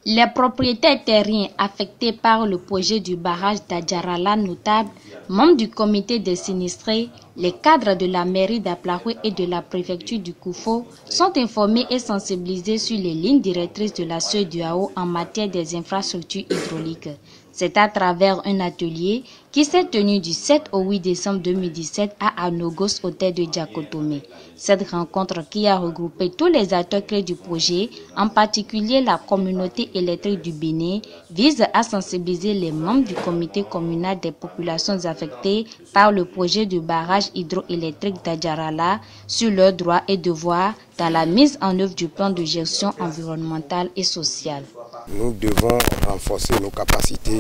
Les propriétaires terriens affectés par le projet du barrage d'Adjarala notables, membres du comité des sinistrés, les cadres de la mairie d'Aplaroué et de la préfecture du Koufo sont informés et sensibilisés sur les lignes directrices de la CEDEAO en matière des infrastructures hydrauliques. C'est à travers un atelier qui s'est tenu du 7 au 8 décembre 2017 à Anogos, hôtel de Diakotomé. Cette rencontre qui a regroupé tous les acteurs clés du projet, en particulier la communauté électrique du Bénin, vise à sensibiliser les membres du comité communal des populations affectées par le projet du barrage hydroélectrique d'Adjarala sur leurs droits et devoirs dans la mise en œuvre du plan de gestion environnementale et sociale. Nous devons renforcer nos capacités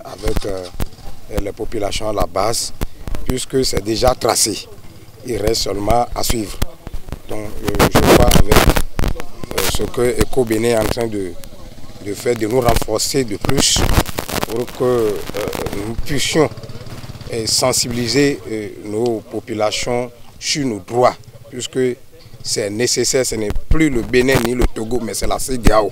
avec les populations à la base, puisque c'est déjà tracé. Il reste seulement à suivre. Donc je crois avec ce que EcoBénin est en train de faire, de nous renforcer de plus pour que nous puissions sensibiliser nos populations sur nos droits, puisque c'est nécessaire, ce n'est plus le Bénin ni le Togo, mais c'est la CEDEAO.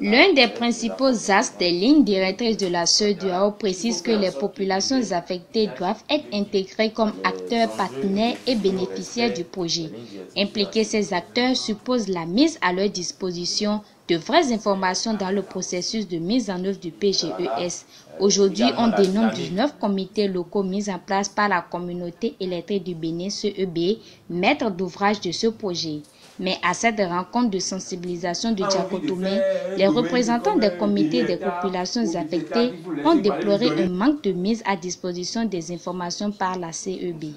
L'un des principaux axes des lignes directrices de la CEDEAO précise que les populations affectées doivent être intégrées comme acteurs, partenaires et bénéficiaires du projet. Impliquer ces acteurs suppose la mise à leur disposition de vraies informations dans le processus de mise en œuvre du PGES. Aujourd'hui, on dénombre 19 comités locaux mis en place par la communauté électrique du Bénin, CEB, maître d'ouvrage de ce projet. Mais à cette rencontre de sensibilisation de Diakotomé, les représentants des comités des populations affectées ont déploré un manque de mise à disposition des informations par la CEB.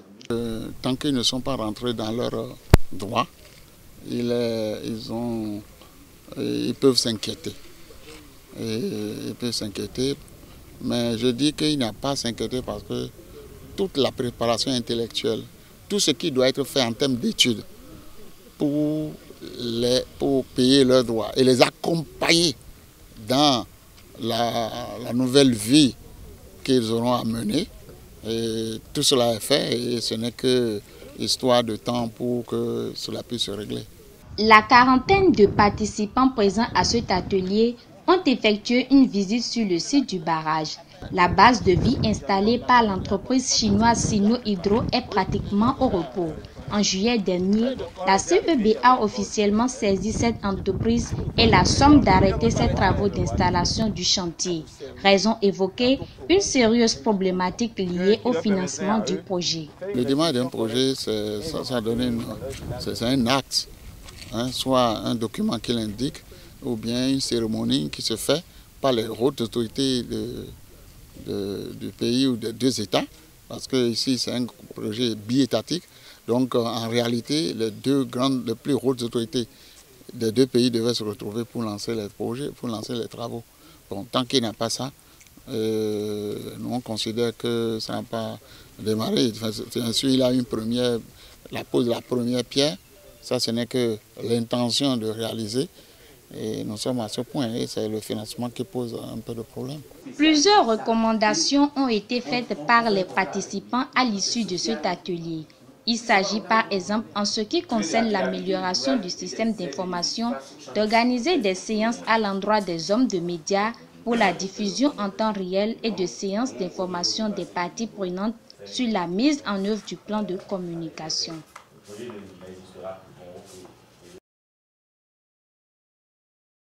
Tant qu'ils ne sont pas rentrés dans leurs droits, ils peuvent s'inquiéter. Ils peuvent s'inquiéter, mais je dis qu'il n'y a pas à s'inquiéter parce que toute la préparation intellectuelle, tout ce qui doit être fait en termes d'études, pour payer leurs droits et les accompagner dans la nouvelle vie qu'ils auront à mener. Et tout cela est fait et ce n'est que histoire de temps pour que cela puisse se régler. La quarantaine de participants présents à cet atelier ont effectué une visite sur le site du barrage. La base de vie installée par l'entreprise chinoise Sino Hydro est pratiquement au repos. En juillet dernier, la CEB a officiellement saisi cette entreprise et la somme d'arrêter ses travaux d'installation du chantier. Raison évoquée, une sérieuse problématique liée au financement du projet. Le démarrage d'un projet, c'est un acte, soit un document qui l'indique, ou bien une cérémonie qui se fait par les hautes autorités du pays ou des deux États, parce que ici c'est un projet bi-étatique. Donc en réalité, les plus hautes autorités des deux pays devaient se retrouver pour lancer les projets, pour lancer les travaux. Bon, tant qu'il n'y a pas ça, nous on considère que ça n'a pas démarré. Bien sûr, il a la pose de la première pierre. Ça, ce n'est que l'intention de réaliser. Et nous sommes à ce point et c'est le financement qui pose un peu de problème. Plusieurs recommandations ont été faites par les participants à l'issue de cet atelier. Il s'agit par exemple, en ce qui concerne l'amélioration du système d'information, d'organiser des séances à l'endroit des hommes de médias pour la diffusion en temps réel et de séances d'information des parties prenantes sur la mise en œuvre du plan de communication.